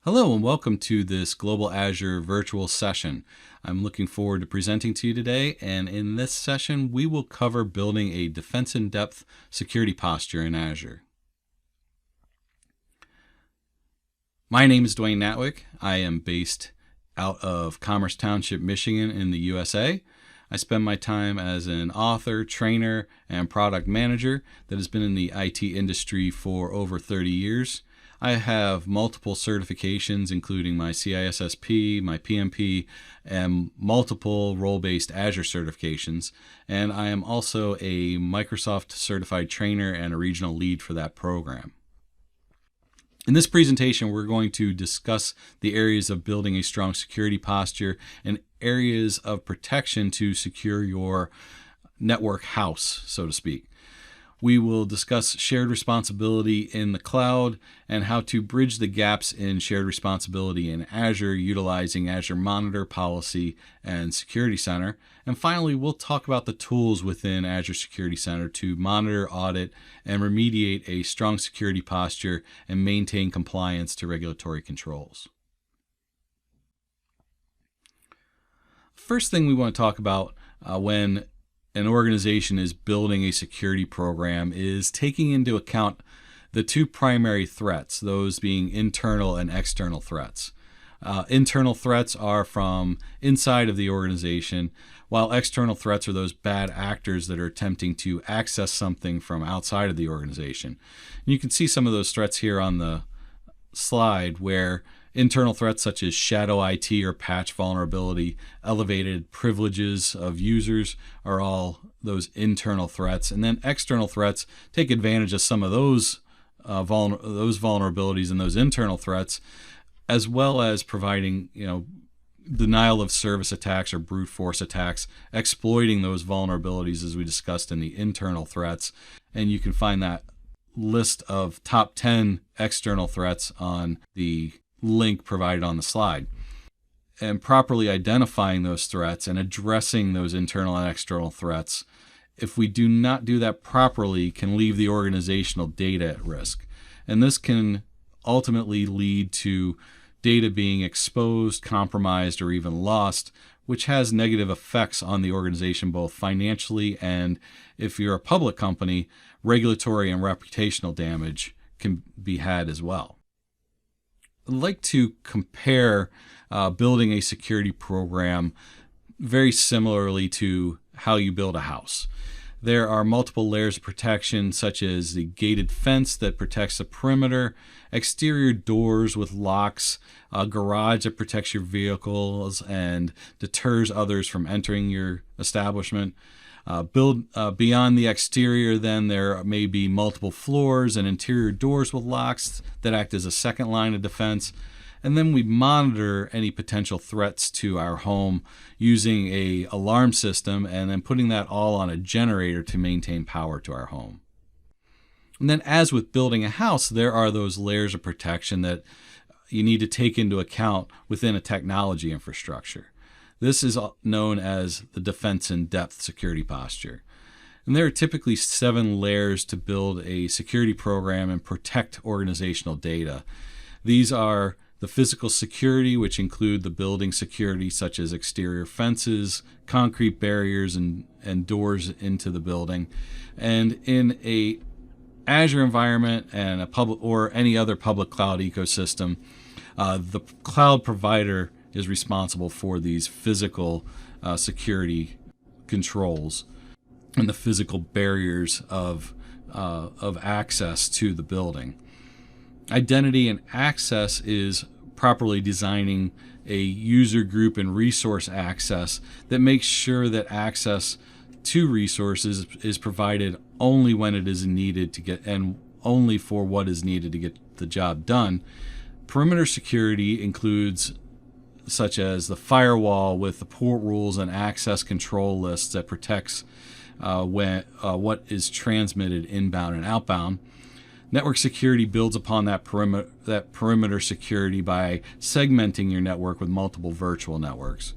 Hello and welcome to this Global Azure virtual session. I'm looking forward to presenting to you today, and in this session we will cover building a defense in depth security posture in Azure. My name is Dwayne Natwick. I am based out of Commerce Township, Michigan in the USA. I spend my time as an author, trainer, and product manager that has been in the IT industry for over 30 years. I have multiple certifications, including my CISSP, my PMP, and multiple role-based Azure certifications. And I am also a Microsoft certified trainer and a regional lead for that program. In this presentation, we're going to discuss the areas of building a strong security posture and areas of protection to secure your network house, so to speak. We will discuss shared responsibility in the cloud and how to bridge the gaps in shared responsibility in Azure utilizing Azure Monitor, Policy, and Security Center. And finally, we'll talk about the tools within Azure Security Center to monitor, audit, and remediate a strong security posture and maintain compliance to regulatory controls. First thing we want to talk about when an organization is building a security program is taking into account the two primary threats, those being internal and external threats. Internal threats are from inside of the organization, while external threats are those bad actors that are attempting to access something from outside of the organization. And you can see some of those threats here on the slide, where internal threats such as shadow IT or patch vulnerability, elevated privileges of users are all those internal threats. And then external threats take advantage of some of those vulnerabilities and those internal threats, as well as providing denial of service attacks or brute force attacks, exploiting those vulnerabilities as we discussed in the internal threats. And you can find that list of top 10 external threats on the link provided on the slide. And properly identifying those threats and addressing those internal and external threats, if we do not do that properly, can leave the organizational data at risk. And this can ultimately lead to data being exposed, compromised, or even lost, which has negative effects on the organization, both financially and, if you're a public company, regulatory and reputational damage can be had as well. I'd like to compare building a security program very similarly to how you build a house. There are multiple layers of protection, such as the gated fence that protects the perimeter, exterior doors with locks, a garage that protects your vehicles and deters others from entering your establishment. Beyond the exterior, then there may be multiple floors and interior doors with locks that act as a second line of defense. And then we monitor any potential threats to our home using an alarm system and then putting that all on a generator to maintain power to our home. And then, as with building a house, there are those layers of protection that you need to take into account within a technology infrastructure. This is known as the defense in depth security posture. And there are typically 7 layers to build a security program and protect organizational data. These are the physical security, which include the building security such as exterior fences, concrete barriers, and doors into the building. And in a Azure environment and a public or any other public cloud ecosystem, the cloud provider is responsible for these physical security controls and the physical barriers of access to the building. Identity and access is properly designing a user group and resource access that makes sure that access to resources is provided only when it is needed to get, and only for what is needed to get the job done. Perimeter security includes such as the firewall with the port rules and access control lists that protects what is transmitted inbound and outbound. Network security builds upon that perimeter security by segmenting your network with multiple virtual networks.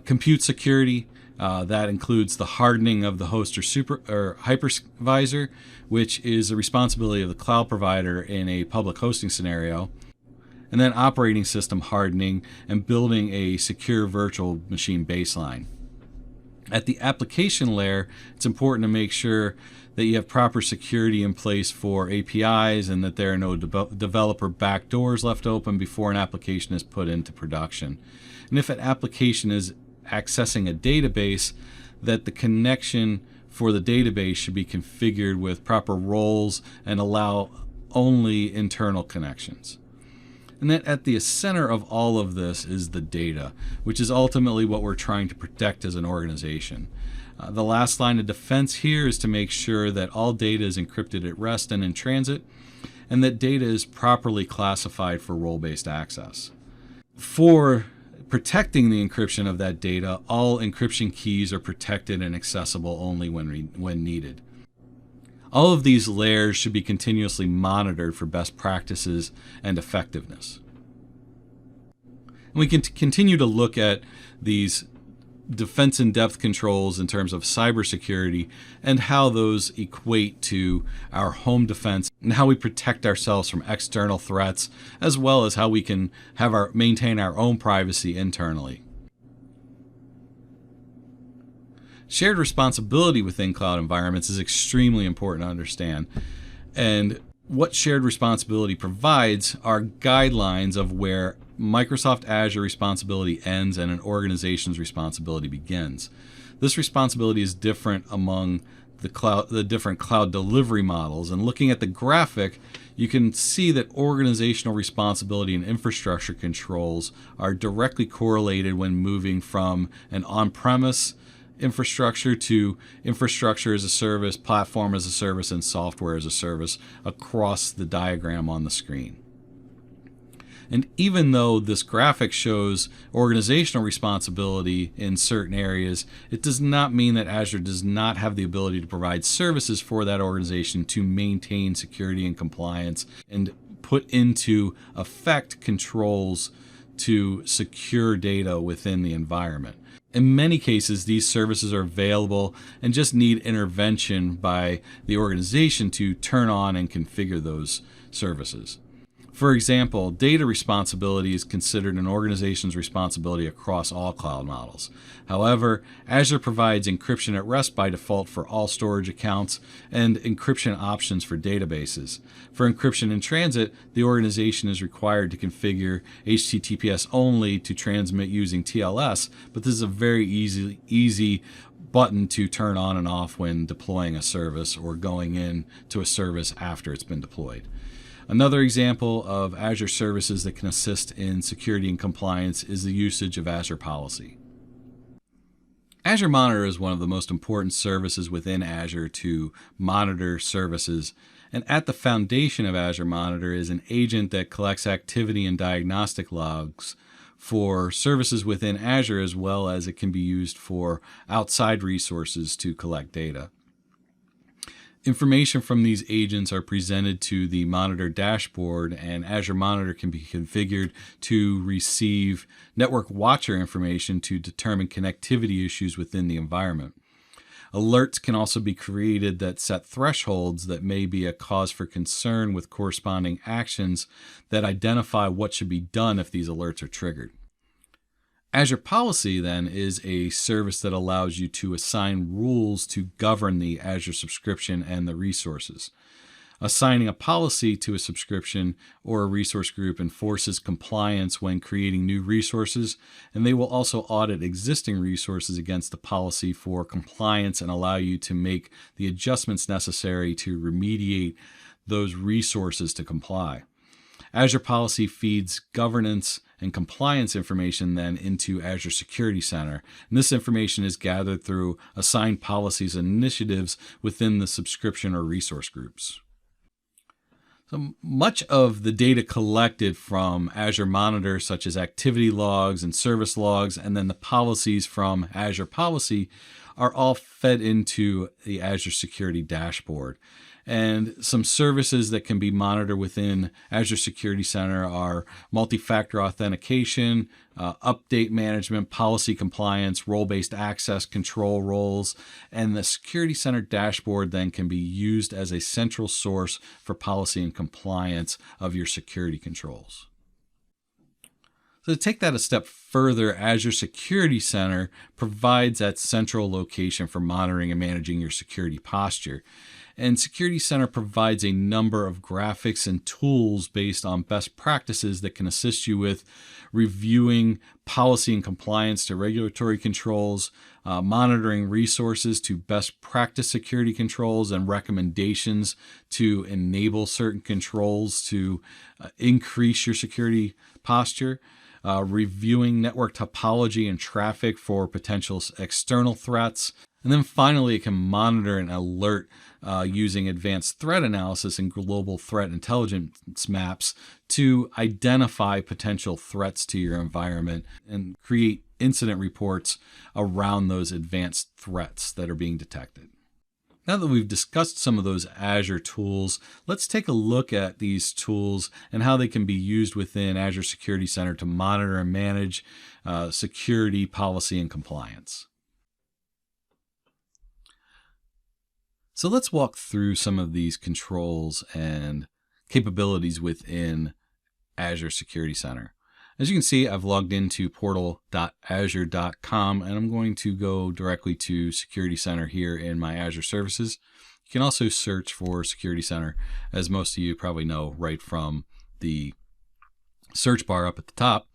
Compute security, that includes the hardening of the host or hypervisor, which is the responsibility of the cloud provider in a public hosting scenario. and then operating system hardening and building a secure virtual machine baseline. At the application layer, it's important to make sure that you have proper security in place for APIs and that there are no developer backdoors left open before an application is put into production. And if an application is accessing a database, that the connection for the database should be configured with proper roles and allow only internal connections. And then at the center of all of this is the data, which is ultimately what we're trying to protect as an organization. The last line of defense here is to make sure that all data is encrypted at rest and in transit, and that data is properly classified for role-based access. For protecting the encryption of that data, all encryption keys are protected and accessible only when needed. All of these layers should be continuously monitored for best practices and effectiveness. And we can continue to look at these defense in depth controls in terms of cybersecurity and how those equate to our home defense and how we protect ourselves from external threats, as well as how we can maintain our own privacy internally. Shared responsibility within cloud environments is extremely important to understand. And what shared responsibility provides are guidelines of where Microsoft Azure responsibility ends and an organization's responsibility begins. This responsibility is different among the different cloud delivery models. And looking at the graphic, you can see that organizational responsibility and infrastructure controls are directly correlated when moving from an on-premise infrastructure to infrastructure as a service, platform as a service, and software as a service across the diagram on the screen. And even though this graphic shows organizational responsibility in certain areas, it does not mean that Azure does not have the ability to provide services for that organization to maintain security and compliance and put into effect controls to secure data within the environment. In many cases, these services are available and just need intervention by the organization to turn on and configure those services. For example, data responsibility is considered an organization's responsibility across all cloud models. However, Azure provides encryption at rest by default for all storage accounts and encryption options for databases. For encryption in transit, the organization is required to configure HTTPS only to transmit using TLS, but this is a very easy button to turn on and off when deploying a service or going in to a service after it's been deployed. Another example of Azure services that can assist in security and compliance is the usage of Azure Policy. Azure Monitor is one of the most important services within Azure to monitor services, and at the foundation of Azure Monitor is an agent that collects activity and diagnostic logs for services within Azure, as well as it can be used for outside resources to collect data. Information from these agents are presented to the Monitor dashboard, and Azure Monitor can be configured to receive network watcher information to determine connectivity issues within the environment. Alerts can also be created that set thresholds that may be a cause for concern with corresponding actions that identify what should be done if these alerts are triggered. Azure Policy then is a service that allows you to assign rules to govern the Azure subscription and the resources. Assigning a policy to a subscription or a resource group enforces compliance when creating new resources, and they will also audit existing resources against the policy for compliance and allow you to make the adjustments necessary to remediate those resources to comply. Azure Policy feeds governance and compliance information then into Azure Security Center. And this information is gathered through assigned policies and initiatives within the subscription or resource groups. So much of the data collected from Azure Monitor, such as activity logs and service logs, and then the policies from Azure Policy, are all fed into the Azure Security Dashboard. And some services that can be monitored within Azure Security Center are multi-factor authentication, update management, policy compliance, role-based access control roles, and the Security Center dashboard then can be used as a central source for policy and compliance of your security controls. So to take that a step further, Azure Security Center provides that central location for monitoring and managing your security posture. And Security Center provides a number of graphics and tools based on best practices that can assist you with reviewing policy and compliance to regulatory controls, monitoring resources to best practice security controls, and recommendations to enable certain controls to increase your security posture. Reviewing network topology and traffic for potential external threats. And then finally, it can monitor and alert using advanced threat analysis and global threat intelligence maps to identify potential threats to your environment and create incident reports around those advanced threats that are being detected. Now that we've discussed some of those Azure tools, let's take a look at these tools and how they can be used within Azure Security Center to monitor and manage security, policy, and compliance. So let's walk through some of these controls and capabilities within Azure Security Center. As you can see, I've logged into portal.azure.com, and I'm going to go directly to Security Center here in my Azure services. You can also search for Security Center, as most of you probably know, right from the search bar up at the top,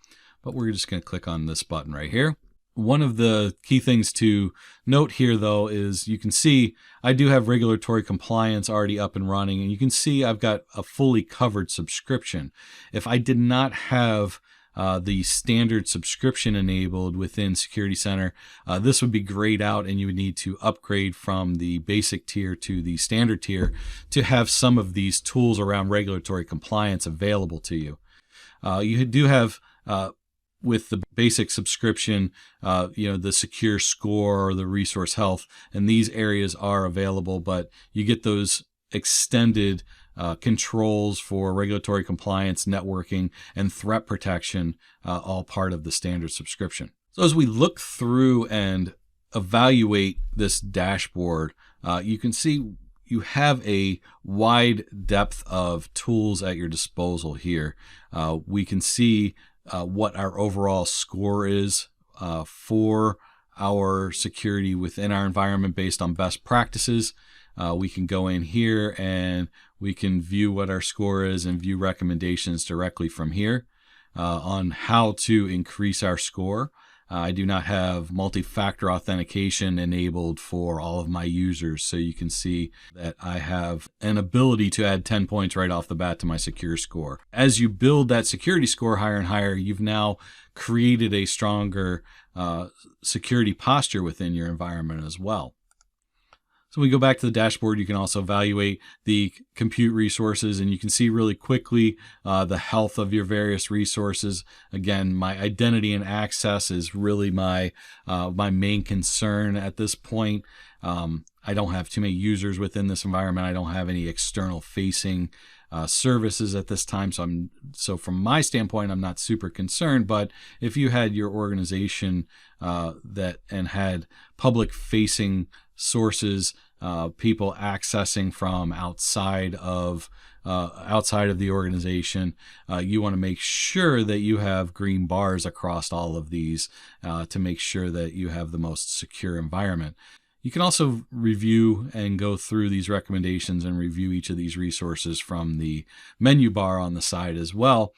but we're just going to click on this button right here. One of the key things to note here, though, is you can see I do have regulatory compliance already up and running, and you can see I've got a fully covered subscription. If I did not have the standard subscription enabled within Security Center, this would be grayed out, and you would need to upgrade from the basic tier to the standard tier to have some of these tools around regulatory compliance available to you. You do have with the basic subscription, the secure score or the resource health, and these areas are available, but you get those extended controls for regulatory compliance, networking, and threat protection, all part of the standard subscription. So as we look through and evaluate this dashboard, you can see you have a wide depth of tools at your disposal here. We can see what our overall score is for our security within our environment based on best practices. We can go in here and we can view what our score is and view recommendations directly from here on how to increase our score. I do not have multi-factor authentication enabled for all of my users, so you can see that I have an ability to add 10 points right off the bat to my secure score. As you build that security score higher and higher, you've now created a stronger security posture within your environment as well. So when we go back to the dashboard, you can also evaluate the compute resources, and you can see really quickly the health of your various resources. Again, my identity and access is really my main concern at this point. I don't have too many users within this environment. I don't have any external facing services at this time. So from my standpoint, I'm not super concerned. But if you had your organization and had public facing sources, people accessing from outside of the organization, you want to make sure that you have green bars across all of these to make sure that you have the most secure environment. You can also review and go through these recommendations and review each of these resources from the menu bar on the side as well.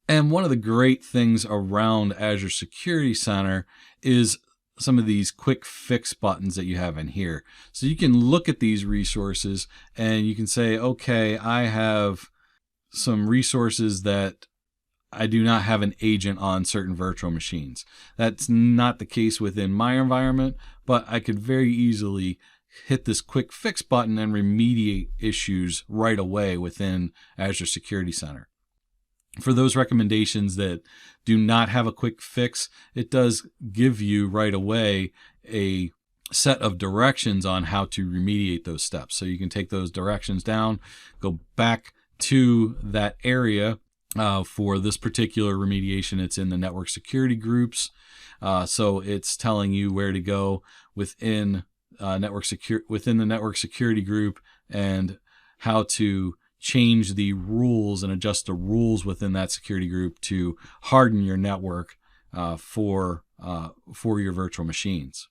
And one of the great things around Azure Security Center is some of these quick fix buttons that you have in here. So you can look at these resources and you can say, okay, I have some resources that I do not have an agent on certain virtual machines. That's not the case within my environment, but I could very easily hit this quick fix button and remediate issues right away within Azure Security Center. For those recommendations that do not have a quick fix, it does give you right away a set of directions on how to remediate those steps. So you can take those directions down, go back to that area. For this particular remediation, it's in the network security groups. So it's telling you where to go within the network security group and how to change the rules and adjust the rules within that security group to harden your network for your virtual machines.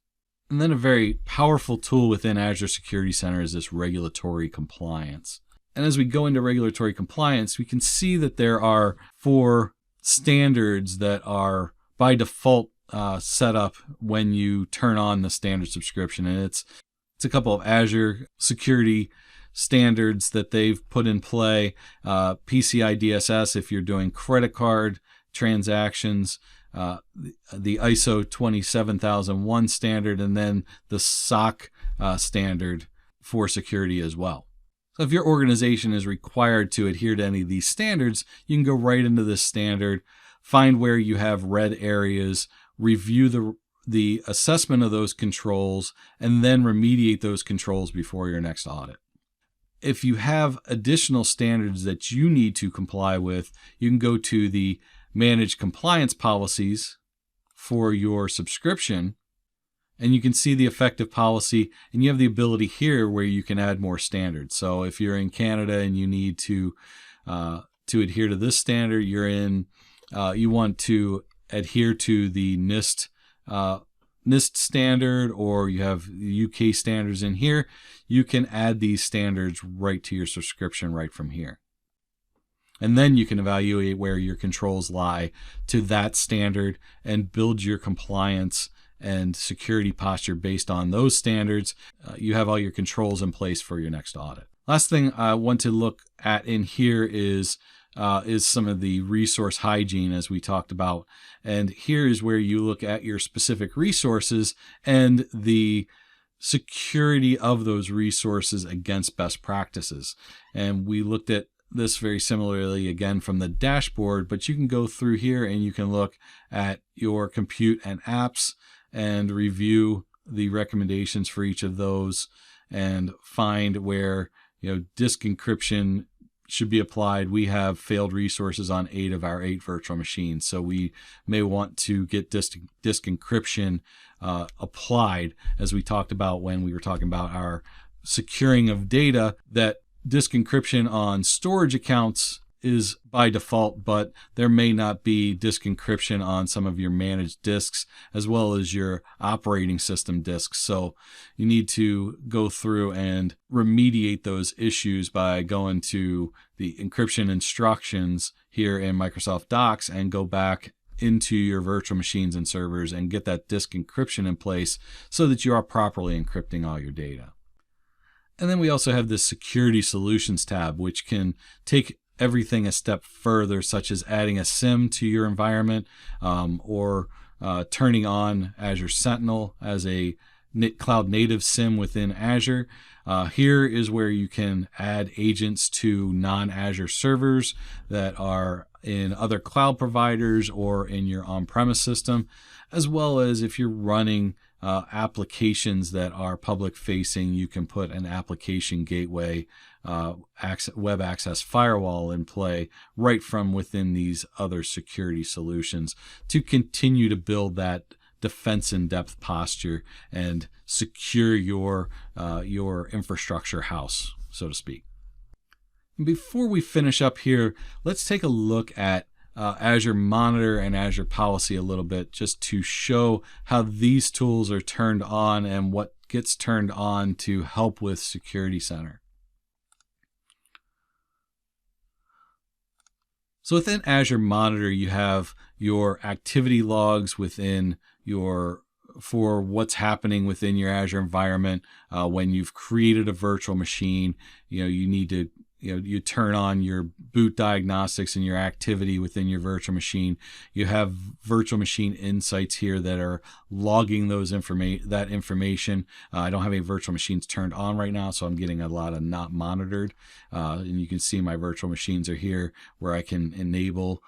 And then a very powerful tool within Azure Security Center is this regulatory compliance. And as we go into regulatory compliance, we can see that there are 4 standards that are by default set up when you turn on the standard subscription. And it's a couple of Azure security standards that they've put in play. PCI DSS if you're doing credit card transactions, the ISO 27001 standard, and then the SOC standard for security as well. So if your organization is required to adhere to any of these standards, you can go right into this standard, find where you have red areas, review the assessment of those controls, and then remediate those controls before your next audit. If you have additional standards that you need to comply with, you can go to the Manage Compliance Policies for your subscription, and you can see the effective policy, and you have the ability here where you can add more standards. So if you're in Canada and you need to adhere to this standard, you want to adhere to the NIST standard, or you have UK standards in here, you can add these standards right to your subscription right from here. And then you can evaluate where your controls lie to that standard and build your compliance and security posture based on those standards. You have all your controls in place for your next audit. Last thing I want to look at in here is some of the resource hygiene, as we talked about. And here is where you look at your specific resources and the security of those resources against best practices. And we looked at this very similarly again from the dashboard, but you can go through here and you can look at your compute and apps and review the recommendations for each of those and find where disk encryption should be applied. We have failed resources on 8 of our 8 virtual machines, so we may want to get disk encryption applied, as we talked about when we were talking about our securing of data, that disk encryption on storage accounts is by default, but there may not be disk encryption on some of your managed disks as well as your operating system disks. So you need to go through and remediate those issues by going to the encryption instructions here in Microsoft Docs and go back into your virtual machines and servers and get that disk encryption in place so that you are properly encrypting all your data. And then we also have this Security Solutions tab, which can take everything a step further, such as adding a SIEM to your environment, or turning on Azure Sentinel as a cloud native SIEM within Azure. Here is where you can add agents to non-Azure servers that are in other cloud providers or in your on-premise system, as well as if you're running applications that are public facing, you can put an application gateway web access firewall in play right from within these other security solutions to continue to build that defense in depth posture and secure your infrastructure house, so to speak. And before we finish up here, let's take a look at Azure Monitor and Azure Policy a little bit, just to show how these tools are turned on and what gets turned on to help with Security Center. So within Azure Monitor, you have your activity logs within for what's happening within your Azure environment. When you've created a virtual machine, you need to you turn on your boot diagnostics and your activity within your virtual machine. You have virtual machine insights here that are logging that information. I don't have any virtual machines turned on right now, so I'm getting a lot of not monitored. And you can see my virtual machines are here where I can enable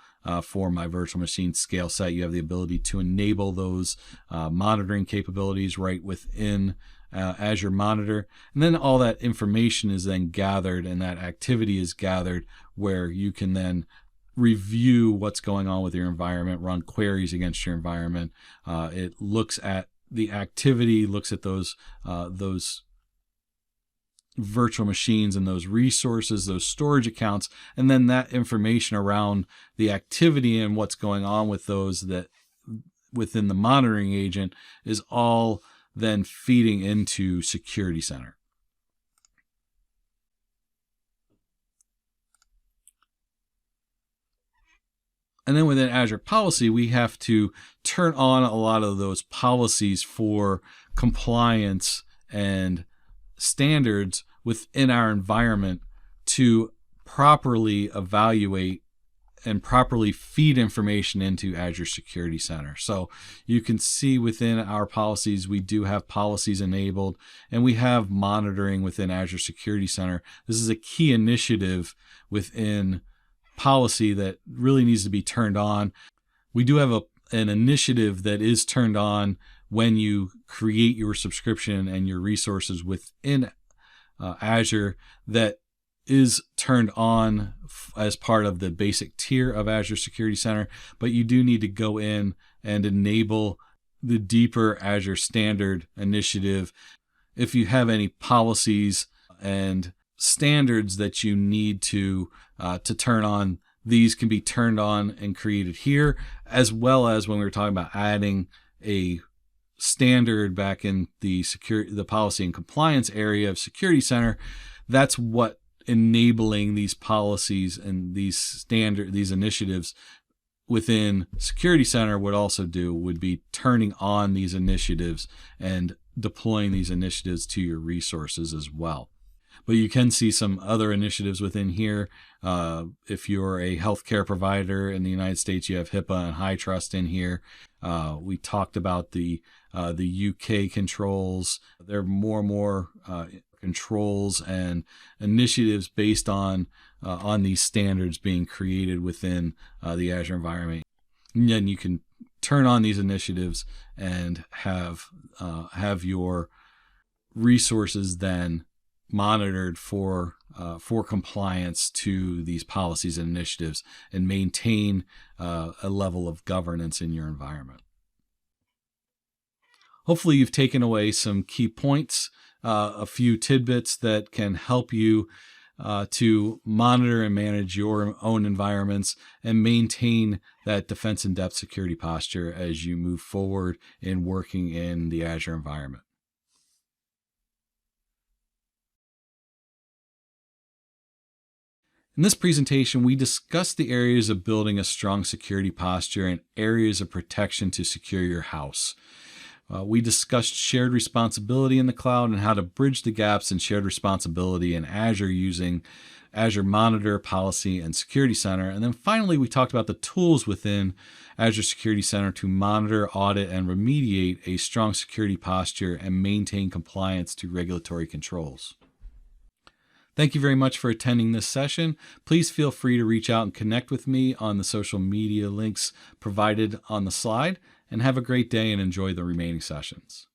for my virtual machine scale set. You have the ability to enable those monitoring capabilities right within Azure Monitor, and then all that information is then gathered and that activity is gathered where you can then review what's going on with your environment, run queries against your environment. It looks at the activity, looks at those virtual machines and those resources, those storage accounts, and then that information around the activity and what's going on with those that within the monitoring agent is all then feeding into Security Center. And then within Azure Policy, we have to turn on a lot of those policies for compliance and standards within our environment to properly evaluate and properly feed information into Azure Security Center. So you can see within our policies, we do have policies enabled, and we have monitoring within Azure Security Center. This is a key initiative within policy that really needs to be turned on. We do have an initiative that is turned on when you create your subscription and your resources within Azure that is turned on as part of the basic tier of Azure Security Center, but you do need to go in and enable the deeper Azure Standard initiative. If you have any policies and standards that you need to turn on, these can be turned on and created here, as well as when we were talking about adding a standard back in the policy and compliance area of Security Center. That's what enabling these policies and these initiatives within Security Center would also do, would be turning on these initiatives and deploying these initiatives to your resources as well. But you can see some other initiatives within here. If you're a healthcare provider in the United States, you have HIPAA and HITRUST in here. We talked about the UK controls. There are more and more controls and initiatives based on these standards being created within the Azure environment. And then you can turn on these initiatives and have your resources then monitored for compliance to these policies and initiatives, and maintain a level of governance in your environment. Hopefully you've taken away some key points, a few tidbits that can help you to monitor and manage your own environments and maintain that defense in depth security posture as you move forward in working in the Azure environment. In this presentation, we discussed the areas of building a strong security posture and areas of protection to secure your house. We discussed shared responsibility in the cloud and how to bridge the gaps in shared responsibility in Azure using Azure Monitor, Policy, and Security Center. And then finally, we talked about the tools within Azure Security Center to monitor, audit, and remediate a strong security posture and maintain compliance to regulatory controls. Thank you very much for attending this session. Please feel free to reach out and connect with me on the social media links provided on the slide, and have a great day and enjoy the remaining sessions.